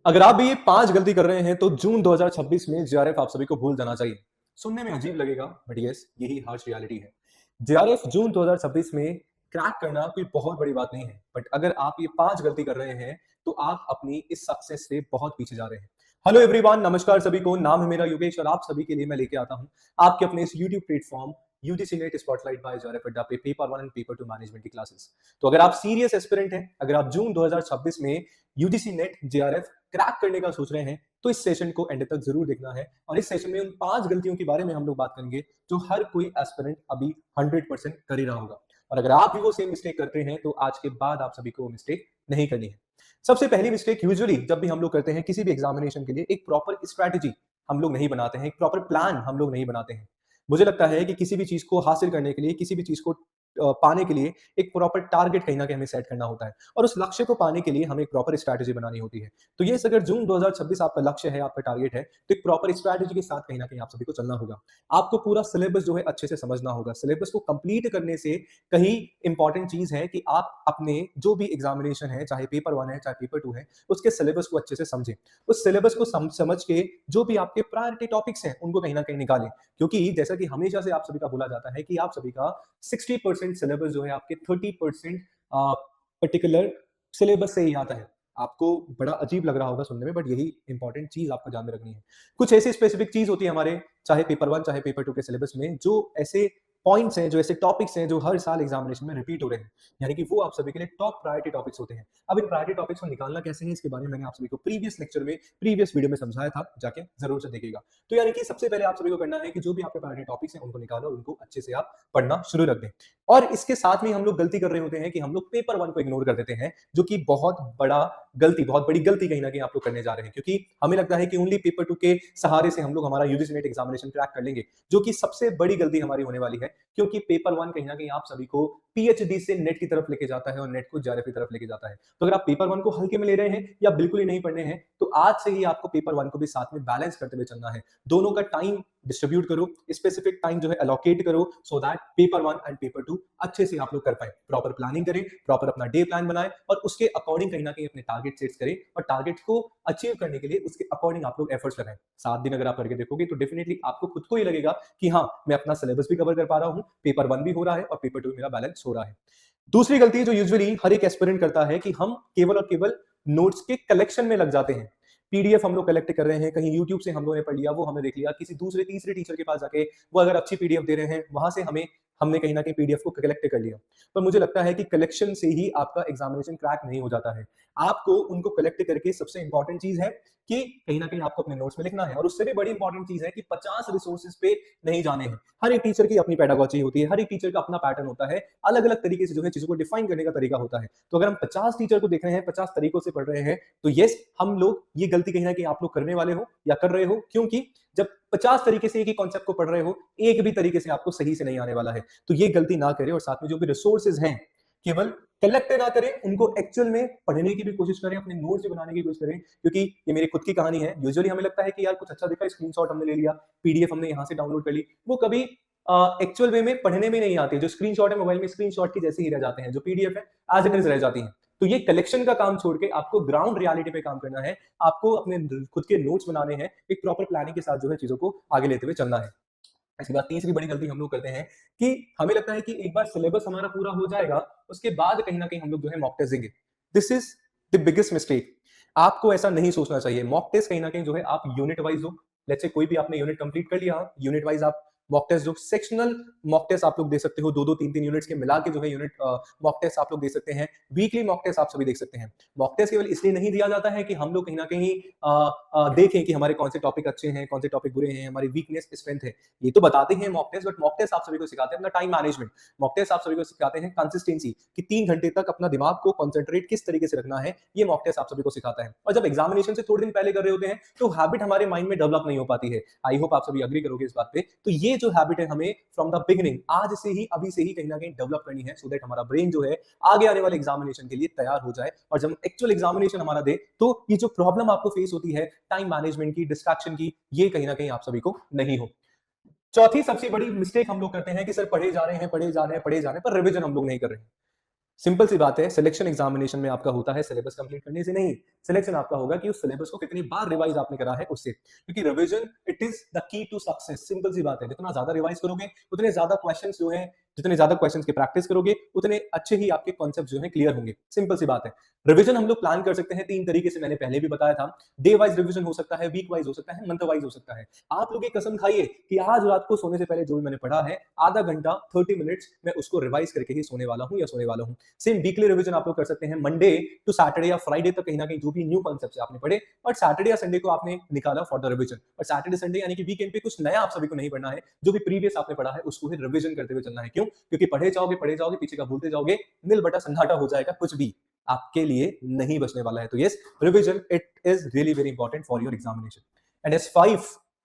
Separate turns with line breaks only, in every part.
अगर आप भी ये 5 गलती कर रहे हैं तो जून 2026 में जेआरएफ आप सभी को भूल जाना चाहिए। सुनने में अजीब लगेगा बट यस यही हार्श रियलिटी है। जेआरएफ जून 2026 में क्रैक करना कोई बहुत बड़ी बात नहीं है बट अगर आप ये 5 गलती कर रहे हैं तो आप अपनी इस सक्सेस से बहुत पीछे जा रहे हैं। हेलो एवरीवन, नमस्कार सभी को। नाम है मेरा योगेश और आप सभी के लिए मैं लेके आता हूं आपके अपने इस YouTube platform UGC NET spotlight by JRF Adda पे पेपर 1 एंड पेपर 2 मैनेजमेंट की क्लासेस। तो अगर आप सीरियस एस्पिरेंट हैं, अगर आप जून 2026 में यूजीसी नेट जेआरएफ क्रैक करने का सोच रहे हैं तो इस सेशन को एंड तक जरूर देखना है। और इस सेशन में उन 5 गलतियों के बारे में हम लोग बात करेंगे जो हर कोई एस्पिरेंट अभी 100% कर ही रहा होगा। और अगर आप भी वो सेम मिस्टेक करते हैं तो आज के बाद आप सभी को वो मिस्टेक नहीं करनी है। सबसे पहली मिस्टेक, यूजुअली जब भी हम लोग करते हैं किसी भी एग्जामिनेशन के लिए, एक प्रॉपर स्ट्रैटेजी हम लोग नहीं बनाते हैं, एक प्रॉपर प्लान हम लोग नहीं बनाते हैं। मुझे लगता है कि किसी भी चीज को हासिल करने के लिए, किसी भी चीज को पाने के लिए एक प्रॉपर टारगेट कहीं ना कहीं हमें सेट करना होता है और उस लक्ष्य को पाने के लिए हमें एक प्रॉपर स्ट्रैटेजी बनानी होती है। तो ये अगर जून 2026 आपका लक्ष्य है, आपका टारगेट है, तो एक प्रॉपर स्ट्रैटेजी के साथ कहीं ना कहीं आप सभी को चलना होगा। आपको पूरा सिलेबस जो है अच्छे से समझना होगा। सिलेबस को कंप्लीट करने से कहीं इंपॉर्टेंट चीज है कि आप अपने जो भी एग्जामिनेशन है, चाहे पेपर 1 है चाहे पेपर 2 है, उसके सिलेबस को अच्छे से समझें। उस सिलेबस को समझ के जो भी आपके प्रायोरिटी टॉपिक्स हैं उनको कहीं ना कहीं निकालें। क्योंकि जैसा कि हमेशा से आप सभी का बोला जाता है कि आप सभी का 60% सिलेबस जो है आपके 30% पर्टिकुलर सिलेबस से ही आता है। आपको बड़ा अजीब लग रहा होगा सुनने में बट यही इंपॉर्टेंट चीज आपको ध्यान में रखनी है। कुछ ऐसी स्पेसिफिक चीज होती है हमारे, चाहे पेपर 1 चाहे पेपर 2 के सिलेबस में, जो ऐसे पॉइंट्स हैं, जो ऐसे टॉपिक्स हैं जो हर साल एग्जामिनेशन में रिपीट हो रहे हैं, यानी कि वो आप सभी के लिए टॉप प्रायोरिटी टॉपिक्स होते हैं। अब इन प्रायोरिटी टॉपिक्स को निकालना कैसे है, इसके बारे में मैंने आप सभी को प्रीवियस लेक्चर में, प्रीवियस वीडियो में समझाया था, जाके जरूर से देखिएगा। तो यानी कि सबसे पहले आप सभी को करना है कि जो भी आपके प्रायोरिटी टॉपिक्स हैं उनको निकालो और उनको अच्छे से आप पढ़ना शुरू रख दें। और इसके साथ में हम लोग गलती कर रहे होते हैं कि हम लोग पेपर 1 को इग्नोर कर देते हैं, जो कि बहुत बड़ा गलती, बहुत बड़ी गलती कहीं ना कहीं आप लोग करने जा रहे हैं। क्योंकि हमें लगता है कि ओनली पेपर 2 के सहारे से हम लोग हमारा यूजीसी नेट एग्जामिनेशन क्रैक कर लेंगे, जो कि सबसे बड़ी गलती हमारी होने वाली है। क्योंकि पेपर 1 कहीं ना कहीं आप सभी को पीएचडी से नेट की तरफ लेके जाता है और नेट को जेआरएफ की तरफ लेके जाता है। तो अगर आप पेपर 1 को हल्के में ले रहे हैं या बिल्कुल ही नहीं पढ़ने हैं, तो आज से ही आपको पेपर 1 को भी साथ में बैलेंस करते हुए चलना है। दोनों का टाइम डिस्ट्रीब्यूट करो, स्पेसिफिक टाइम जो है एलोकेट करो, so that paper 1 and paper 2 अच्छे से आप लोग कर पाए। प्रॉपर प्लानिंग करें, प्रॉपर अपना डे प्लान बनाएं और उसके अकॉर्डिंग कहीं ना कहीं अपने टारगेट सेट करें और टारगेट को अचीव करने के लिए उसके अकॉर्डिंग आप लोग एफर्ट्स लगाएं। 7 दिन अगर आप करके देखोगे तो डेफिनेटली आपको खुद को ही लगेगा कि हाँ, मैं अपना सिलेबस भी कवर कर पा रहा हूँ, पेपर 1 भी हो रहा है और पेपर 2 मेरा बैलेंस हो रहा है। दूसरी गलती जो यूजुअली हर एक एस्पिरेंट करता है कि हम केवल और केवल नोट्स के कलेक्शन में लग जाते हैं। पीडीएफ हम लोग कलेक्ट कर रहे हैं, कहीं यूट्यूब से हम लोगों ने पढ़ लिया, वो हमने देख लिया, किसी दूसरे तीसरे टीचर के पास जाके वो अगर अच्छी पीडीएफ दे रहे हैं, वहां से हमने कहीं ना कहीं पीडीएफ को कलेक्ट कर लिया। पर मुझे लगता है कि कलेक्शन से ही आपका एग्जामिनेशन क्रैक नहीं हो जाता है। आपको उनको कलेक्ट करके सबसे इंपॉर्टेंट चीज है कि कहीं ना कहीं आपको अपने नोट्स में लिखना है। और उससे भी बड़ी इंपॉर्टेंट चीज है कि 50 रिसोर्सेज पे नहीं जाने हैं। हर एक टीचर की अपनी पेडागॉजी होती है, हर एक टीचर का अपना पैटर्न होता है, अलग अलग तरीके से जो है चीजों को डिफाइन करने का तरीका होता है। तो अगर हम 50 टीचर को देख रहे हैं, 50 तरीकों से पढ़ रहे हैं, तो यस, हम लोग ये गलती कहीं ना कहीं आप लोग करने वाले हो या कर रहे हो। क्योंकि जब 50 तरीके से एक ही कॉन्सेप्ट को पढ़ रहे हो, एक भी तरीके से आपको सही से नहीं आने वाला है। तो ये गलती ना करें और साथ में जो भी रिसोर्सेज हैं, केवल कलेक्ट ना करें, उनको एक्चुअल में पढ़ने की भी कोशिश करें, अपने नोट्स भी बनाने की कोशिश करें। क्योंकि ये मेरी खुद की कहानी है। यूजुअली हमें लगता है कि यार कुछ अच्छा दिखा, स्क्रीनशॉट हमने ले लिया, पीडीएफ हमने यहाँ से डाउनलोड कर ली, वो कभी एक्चुअल वे में पढ़ने में नहीं आती। जो स्क्रीनशॉट है मोबाइल में स्क्रीनशॉट की जैसे ही रह जाते हैं, जो पीडीएफ है एज इट इज रह जाती है। तो ये कलेक्शन का काम छोड़ के आपको ग्राउंड रियलिटी पे काम करना है। आपको अपने खुद के नोट्स बनाने हैं, एक प्रॉपर प्लानिंग के साथ जो है चीजों को आगे लेते हुए चलना है। इसके बाद तीसरी बड़ी गलती हम लोग करते हैं कि हमें लगता है कि एक बार सिलेबस हमारा पूरा हो जाएगा, उसके बाद कहीं ना कहीं हम लोग जो है मॉक टेस्ट देंगे। This is the biggest mistake. आपको ऐसा नहीं सोचना चाहिए। मॉक टेस्ट कहीं ना कहीं जो है आप यूनिट वाइज हो। लेट्स से कोई भी आपने यूनिट कंप्लीट कर लिया, यूनिट वाइज आप मॉक टेस्ट, जो सेक्शनल मॉक टेस्ट आप लोग दे सकते हो, दो दो तीन तीन यूनिट्स के मिला के जो है यूनिट मॉक टेस्ट आप लोग दे सकते हैं। वीकली मॉक टेस्ट आप सभी देख सकते हैं। मॉक टेस्ट केवल इसलिए नहीं दिया जाता है कि हम लोग कहीं ना कहीं देखें कि हमारे कौन से टॉपिक अच्छे हैं, कौन से टॉपिक बुरे हैं, हमारी वीकनेस स्ट्रेंथ है, ये तो बताते हैं mock test. But mock test आप सभी को सिखाते हैं अपना टाइम मैनेजमेंट। मॉक टेस्ट आप सभी को सिखाते हैं कंसिस्टेंसी, कि 3 घंटे तक अपना दिमाग को कॉन्सेंट्रेट किस तरीके से रखना है, ये मॉक टेस्ट आप सभी को सिखाता है। और जब एग्जामिनेशन से थोड़े दिन पहले कर रहे होते हैं तो हैबिट हमारे माइंड में डेवलप नहीं हो पाती है। आई होप आप सभी अग्री करोगे इस बात पे। तो ये जो हैबिट है हमें फ्रॉम द बिगिनिंग, आज से ही, अभी से ही कहीं ना कहीं डेवलप करनी है, सो दैट हमारा ब्रेन जो है आगे आने वाले एग्जामिनेशन के लिए तैयार हो जाए। और जब एक्चुअल एग्जामिनेशन हमारा दे तो ये जो प्रॉब्लम आपको फेस होती है टाइम मैनेजमेंट की, डिस्ट्रैक्शन की, ये कहीं ना कहीं आप सभी को नहीं हो। चौथी सबसे बड़ी मिस्टेक हम लोग करते हैं कि सर पढ़े जा रहे हैं, पढ़े जा रहे हैं, पढ़े जा रहे हैं, पर रिवीजन हम लोग नहीं कर रहे हैं। सिंपल सी बात है, सिलेक्शन एग्जामिनेशन में आपका होता है सिलेबस कंप्लीट करने से नहीं, सिलेक्शन आपका होगा कि उस सिलेबस को कितनी बार रिवाइज आपने करा है उससे, क्योंकि revision it is the key to success. Simple सी बात है, जितना ज्यादा रिवाइज करोगे उतने ज्यादा क्वेश्चंस जो हैं, जितने ज्यादा क्वेश्चंस की प्रैक्टिस करोगे उतने अच्छे ही आपके कॉन्सेप्ट जो है क्लियर होंगे। सिंपल सी बात है। रिवीजन हम लोग प्लान कर सकते हैं 3 तरीके से, मैंने पहले भी बताया था। डे वाइज रिवीजन हो सकता है, वीक वाइज हो सकता है, मंथ वाइज हो सकता है। आप लोग एक कसम खाइए कि आज रात को सोने से पहले जो भी मैंने पढ़ा है, आधा घंटा 30 मिनट्स मैं उसको रिवाइज करके ही सोने वाला हूं या सोने वाला हूं। सेम वीकली रिवीजन आप लोग कर सकते हैं, मंडे टू सैटरडे या फ्राइडे तक कहीं ना कहीं जो भी न्यू कॉन्सेप्ट आपने पढ़े, और सैटरडे या संडे को आपने निकाला फॉर द रिवीजन। और सैटरडे संडे यानी कि वीकेंड पे कुछ नया आप सभी को नहीं पढ़ना है, जो भी प्रीवियस आपने पढ़ा है उसको ही रिवीजन करते हुए चलना है। क्यों? क्योंकि पढ़े जाओगे पीछे का भूलते जाओगे, नील बटा सन्नाटा हो जाएगा, कुछ भी आपके लिए नहीं बचने वाला है। तो yes, revision it is really very important for your examination. And S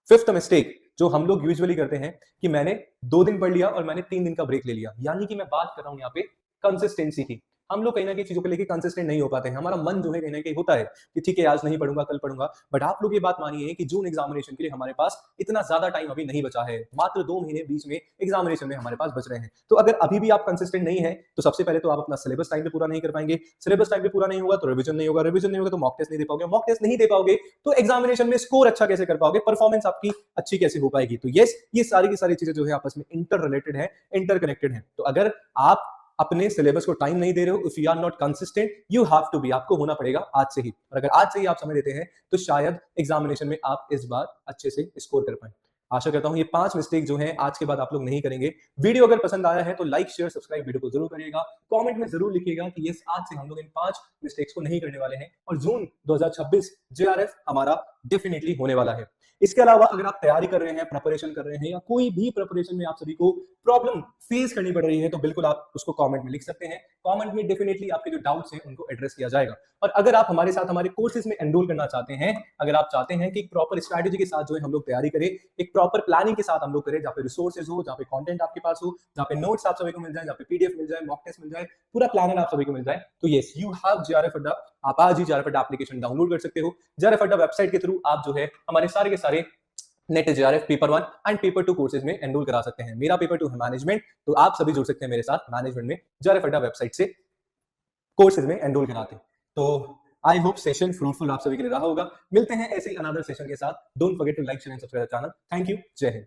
fifth mistake जो हम लोग यूजुअली करते हैं कि मैंने 2 दिन पढ़ लिया और मैंने 3 दिन का ब्रेक ले लिया, यानी कि मैं बात कर रहा हूं यहाँ पे कंसिस्टेंसी की। हम लोग कहीं ना कहीं चीजों को लेकर कंसिस्टेंट नहीं हो पाते हैं। हमारा मन जो है कहीं ना कहीं होता है कि ठीक है आज नहीं पढ़ूंगा कल पढ़ूंगा, बट आप लोग ये बात मानिए कि जून एग्जामिनेशन के लिए हमारे पास इतना ज्यादा टाइम अभी नहीं बचा है, मात्र 2 महीने बीच में एग्जामिनेशन में हमारे पास बच रहे हैं। तो अगर अभी भी आप कंसिस्टेंट नहीं है तो सबसे पहले तो आप अपना सिलेबस टाइम पे पूरा नहीं कर पाएंगे, सिलेबस टाइम पे पूरा नहीं होगा तो रिवीजन नहीं होगा, रिवीजन नहीं होगा तो मॉक टेस्ट नहीं दे पाओगे, मॉक टेस्ट नहीं दे पाओगे तो एग्जामिनेशन में स्कोर अच्छा कैसे कर पाओगे, परफॉर्मेंस आपकी अच्छी कैसे हो पाएगी। तो यस, ये सारी की सारी चीजें जो है आपस में इंटर रिलेटेड है, इंटर कनेक्टेड है। तो अगर आप अपने सिलेबस को टाइम नहीं दे रहे हो, if you are not consistent, you have to be, आपको होना पड़ेगा आज से ही। और अगर आज से ही आप समय देते हैं तो शायद एग्जामिनेशन में आप इस बार अच्छे से स्कोर कर पाए। आशा करता हूं ये 5 मिस्टेक जो हैं आज के बाद आप लोग नहीं करेंगे। वीडियो अगर पसंद आया है तो लाइक शेयर सब्सक्राइब वीडियो को जरूर करिएगा, कमेंट में जरूर लिखिएगा कि यस आज से हम लोग इन 5 मिस्टेक्स को नहीं करने वाले हैं और जून 2026 जेआरएफ हमारा डेफिनेटली होने वाला है। इसके अलावा अगर आप तैयारी कर रहे हैं, प्रिपरेशन कर रहे हैं, या कोई भी प्रिपरेशन में आप सभी को प्रॉब्लम फेस करनी पड़ रही है तो बिल्कुल आप उसको कमेंट में लिख सकते हैं। कमेंट में डेफिनेटली आपके जो डाउट्स हैं उनको एड्रेस किया जाएगा। और अगर आप हमारे साथ हमारे कोर्सेज में एनरोल करना चाहते हैं, अगर आप चाहते हैं कि एक प्रॉपर स्ट्रैटेजी के साथ जो है हम लोग तैयारी करें, एक प्रॉपर प्लानिंग के साथ हम लोग करें, जहाँ पे रिसोर्सेज हो, जहाँ पे कंटेंट आपके पास हो, जहाँ पे नोट्स आप सभी को मिल जाए, जहाँ पे पीडीएफ मिल जाए, मॉक टेस्ट मिल जाए, पूरा प्लान आप सभी को मिल जाए, तो यस यू हैव जेआरएफ अड्डा। आप आज ही जेआरएफ अड्डा एप्लीकेशन डाउनलोड कर सकते हो। जेआरएफ अड्डा वेबसाइट के थ्रू आप जो है हमारे सारे के सारे net JRF paper 1 and paper 2 courses में एनरोल करा सकते हैं। मेरा पेपर 2 है मैनेजमेंट, तो आप सभी जुड़ सकते हैं मेरे साथ मैनेजमेंट में जेआरएफ अड्डा वेबसाइट से कोर्सेज में एनरोल कराते हैं। तो आई होप सेशन फ्रूटफुल आप सभी के लिए रहा होगा। मिलते हैं ऐसे ही अनदर सेशन के साथ। Don't forget to like share and subscribe channel. Thank you, जय हिंद।